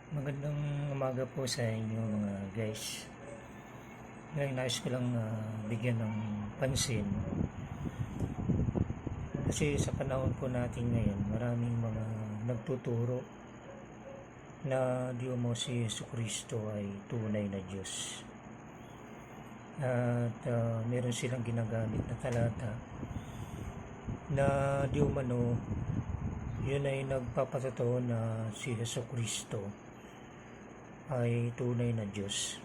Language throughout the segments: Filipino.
Magandang umaga po sa inyo mga guys. Ngayon nais ko lang bigyan ng pansin kasi sa panahon po natin ngayon maraming mga nagtuturo na di umano si Jesucristo ay tunay na Diyos. At meron silang ginagamit na talata na di umano yun ay nagpapatotoo na si Jesucristo ay tunay na Diyos.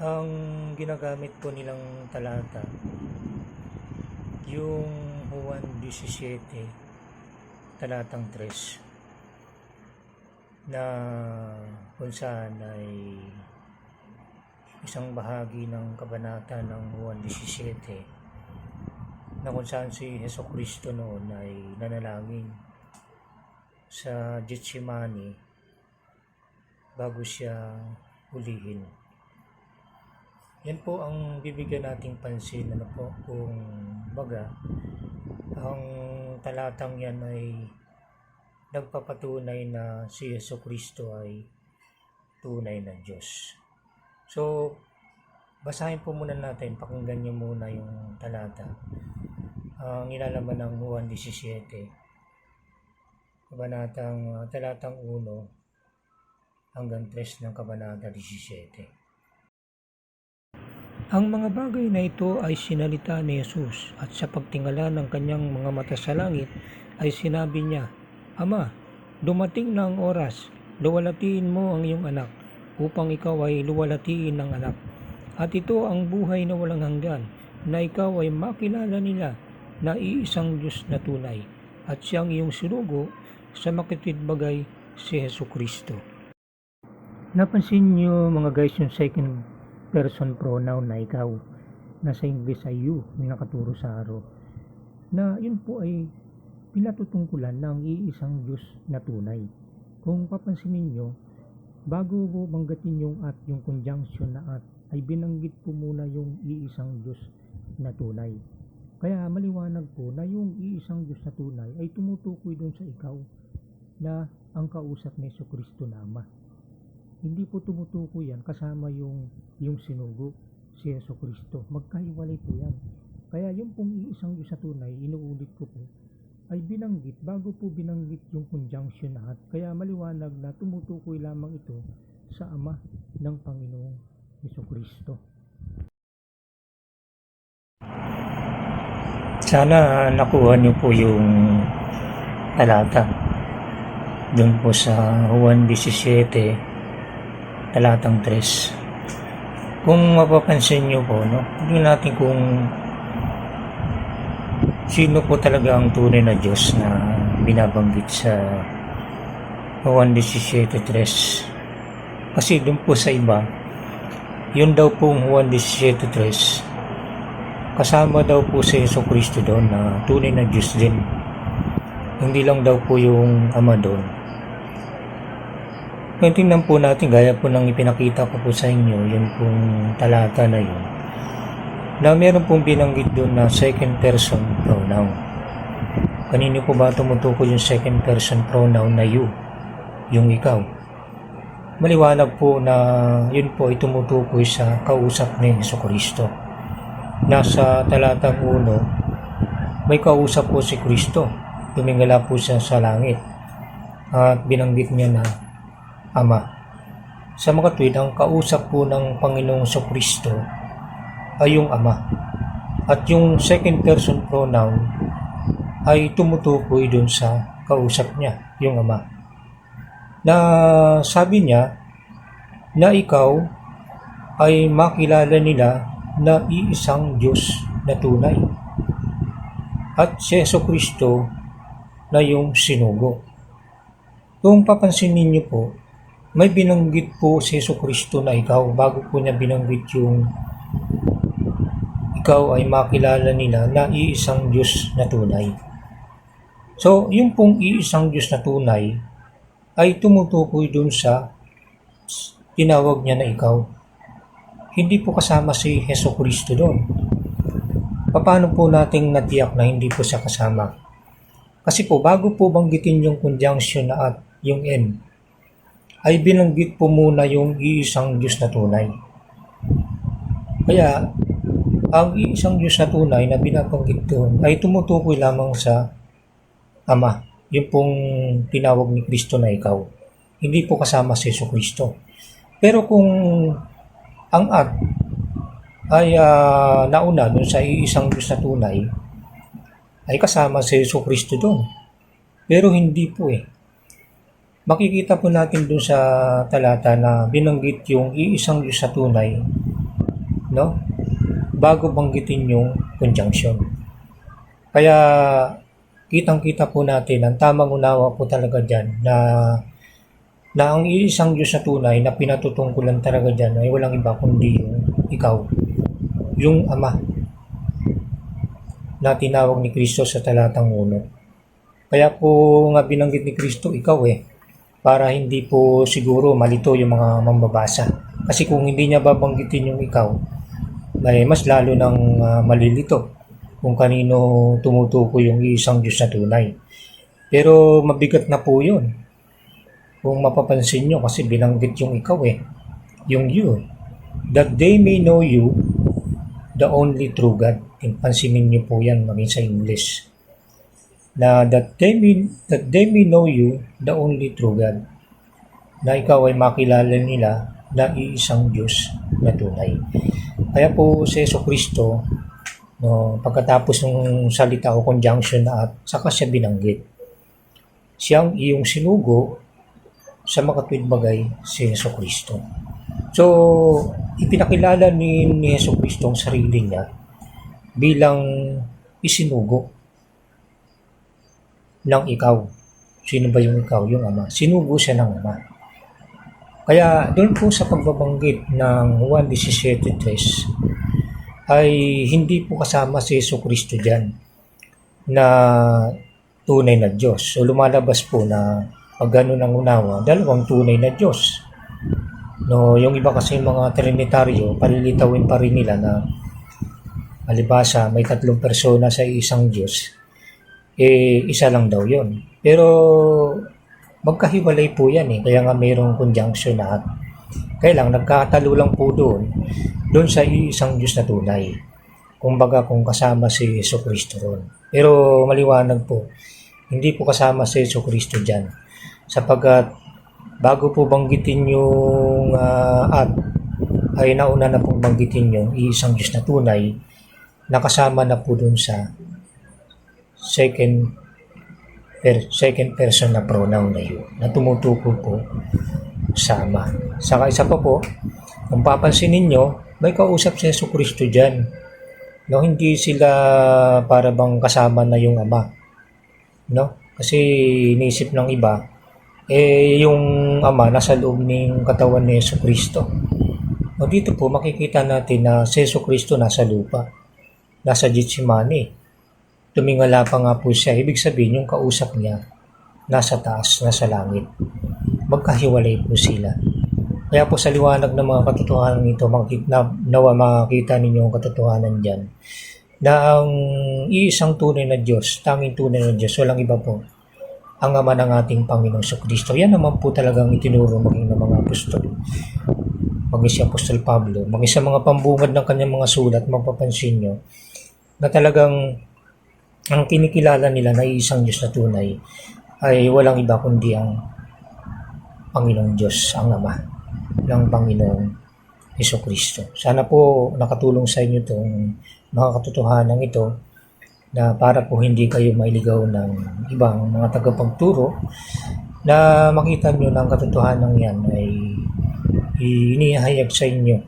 Ang ginagamit po nilang talata, yung Juan 17, talatang 3, na kung saan ay isang bahagi ng kabanata ng Juan 17, na kung saan si Jesucristo noon ay nanalangin sa Getsemani bago siya hulihin. Yan po ang bibigyan nating pansin kung baga ang talatang yan ay nagpapatunay na si Jesucristo ay tunay na Diyos. So, basahin po muna natin, pakinggan niyo muna yung talata. Ang ilalaman ng Juan 17, talatang 1 hanggang 3 ng kabanata 17. Ang mga bagay na ito ay sinalita ni Jesus at sa pagtingala ng kanyang mga mata sa langit ay sinabi niya, Ama, dumating na ang oras, luwalhatiin mo ang iyong anak upang ikaw ay luwalhatiin ng anak. At ito ang buhay na walang hanggan, na ikaw ay makilala nila na iisang Diyos na tunay at siyang iyong sinugo sa makitwidbagay si Jesucristo. Napansin niyo mga guys yung second person pronoun na ikaw, nasa English ay you, may nakaturo sa araw, na yun po ay pinatutungkulan ng iisang Diyos na tunay. Kung papansinin niyo, bago po banggatin yung at, yung conjunction na at, ay binanggit po muna yung iisang Diyos na tunay. Kaya maliwanag po na yung iisang Diyos na tunay ay tumutukoy doon sa ikaw na ang kausap ni Jesucristo na Ama. Hindi po tumutukoy yan kasama yung sinugo, si Jesucristo. Magkahiwalay po yan. Kaya yung pong iisang Diyos na tunay, inuulit ko po, ay binanggit bago po binanggit yung conjunction na at. Kaya maliwanag na tumutukoy lamang ito sa Ama ng Panginoong Jesucristo. Sana nakuha niyo po yung talata doon po sa Juan 17, talatang 3. Kung mapapansin nyo po, tignan natin kung sino po talaga ang tunay na Diyos na binabanggit sa Juan 17:3. Kasi doon po sa iba, yun daw pong Juan 17:3, kasama daw po si Jesucristo doon na tunay na Diyos din. Hindi lang daw po yung Ama doon. Kung tingnan po natin, gaya po ng ipinakita ko po sa inyo, yun pong talata na yun, na meron pong binanggit doon na second person pronoun. Kanino po ba tumutukoy yung second person pronoun na you, yung ikaw? Maliwanag po na yun po ay tumutukoy sa kausap ni Jesucristo. Nasa talatang 1, may kausap po si Kristo. Tumingala po siya sa langit at binanggit niya na Ama. Sa makatwid, ang kausap po ng Panginoong Jesucristo ay yung Ama. At yung second person pronoun ay tumutukoy dun sa kausap niya, yung Ama. Na sabi niya na ikaw ay makilala nila na iisang Diyos na tunay. At si Jesucristo na yung sinugo. Kung papansinin niyo po, may binanggit po si Jesucristo na ikaw bago po niya binanggit yung ikaw ay makilala nila na iisang Diyos na tunay. So, yung pong iisang Diyos na tunay ay tumutukoy dun sa tinawag niya na ikaw. Hindi po kasama si Jesucristo doon. Paano po nating natiyak na hindi po siya kasama? Kasi po, bago po banggitin yung conjunction na at, yung N, ay binanggit po muna yung iisang Diyos na tunay. Kaya, ang iisang Diyos na tunay na binabanggit doon ay tumutukoy lamang sa Ama. Yung pong tinawag ni Kristo na ikaw. Hindi po kasama si Jesucristo. Pero kung ang at ay nauna dun sa iisang Diyos na tunay, ay kasama si Jesucristo doon. Pero hindi po eh. Makikita po natin dun sa talata na binanggit yung iisang Diyos na tunay, no? Bago banggitin yung conjunction. Kaya kitang-kita po natin, ang tamang unawa po talaga dyan na ang iisang Diyos na tunay na pinatutungkulan talaga dyan ay walang iba kundi yung ikaw, yung Ama na tinawag ni Kristo sa talatang 1. Kaya po nga binanggit ni Kristo ikaw para hindi po siguro malito yung mga mambabasa. Kasi kung hindi niya babanggitin yung ikaw, ay mas lalo nang malilito kung kanino tumutukoy yung isang Diyos na tunay. Pero mabigat na po yun. Kung mapapansin nyo, kasi binanggit yung ikaw yung you. That they may know you, the only true God. Pansinin nyo po yan maging sa English. Na that they may know you, the only true God. Na ikaw ay makilala nila na iisang Diyos na tunay. Kaya po si Jesucristo, no, pagkatapos ng salita o conjunction na at saka siya binanggit, siyang iyong sinugo sa makatwid bagay si Jesucristo. So, ipinakilala ni Jesucristo ang sarili niya bilang isinugo ng ikaw. Sino ba yung ikaw? Yung Ama. Sinugo siya ng Ama. Kaya doon po sa pagbabanggit ng 1:17 ay hindi po kasama si Jesucristo dyan na tunay na Diyos. So lumalabas po na pag gano'n ang unawa, dalawang tunay na Diyos. No, yung iba kasi mga Trinitaryo, palilitawin pa rin nila na alibasa may 3 persona sa isang Diyos, isa lang daw yon. Pero magkahiwalay po yan kaya nga mayroong conjunction na at kaya lang nagkatalo lang po doon sa isang Diyos na tunay. Kumbaga kung kasama si Jesucristo ron. Pero maliwanag po, hindi po kasama si Jesucristo dyan. Sapagkat bago po banggitin yung at ay nauna na pong banggitin yung isang Diyos na tunay, nakasama na po doon sa second person na pronoun na yun, na tumutukoy po sa Ama. Saka isa pa po, kung papansin ninyo, may kausap si Jesucristo dyan. No, hindi sila para bang kasama na yung Ama. No? Kasi inisip ng iba, yung Ama nasa loob ng katawan ni Jesucristo. No, dito po makikita natin na si Jesucristo nasa lupa, nasa Getsemani. Tumingala pa nga po siya. Ibig sabihin, yung kausap niya, nasa taas, nasa langit. Magkahiwalay po sila. Kaya po sa liwanag ng mga katotohanan nito, nawa makakita ninyo ang katotohanan dyan, na ang iisang tunay na Diyos, tanging tunay na Diyos, walang iba po, ang Ama ng ating Panginoong Jesucristo. Yan naman po talagang itinuro maging ng mga apostol. Maging si Apostol Pablo, maging sa mga pambungad ng kanyang mga sulat, mapapansin nyo, na talagang ang kinikilala nila na isang Diyos na tunay ay walang iba kundi ang Panginoong Diyos, ang Ama ng Panginoong Jesucristo. Sana po nakatulong sa inyo itong mga katotohanan ito na para po hindi kayo mailigaw ng ibang mga tagapagturo, na makita nyo na ang katotohanan yan ay inihayag sa inyo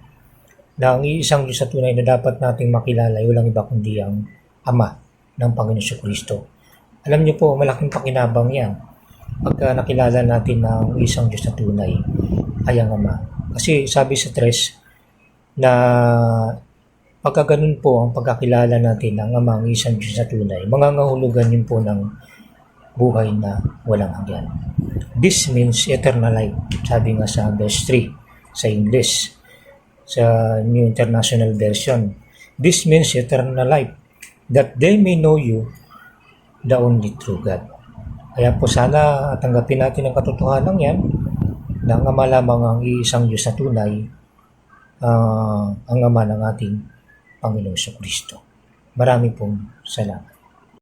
na ang isang Diyos na tunay na dapat nating makilala ay walang iba kundi ang Ama ng Panginoon Jesucristo. Alam niyo po, malaking pakinabang yan pagka nakilala natin na ang isang Diyos na tunay ay ang Ama. Kasi sabi sa 3 na pagka ganun po ang pagkakilala natin ng Ama, ang isang Diyos na tunay, mangangahulugan yun po ng buhay na walang hanggan. This means eternal life. Sabi nga sa verse 3 sa English, sa New International Version. This means eternal life, that they may know you, the only true God. Kaya po sana tanggapin natin ang katotohanan yan na ang Ama lamang ang iisang Diyos na tunay, ang Ama ng ating Panginoong Kristo. Marami pong salamat.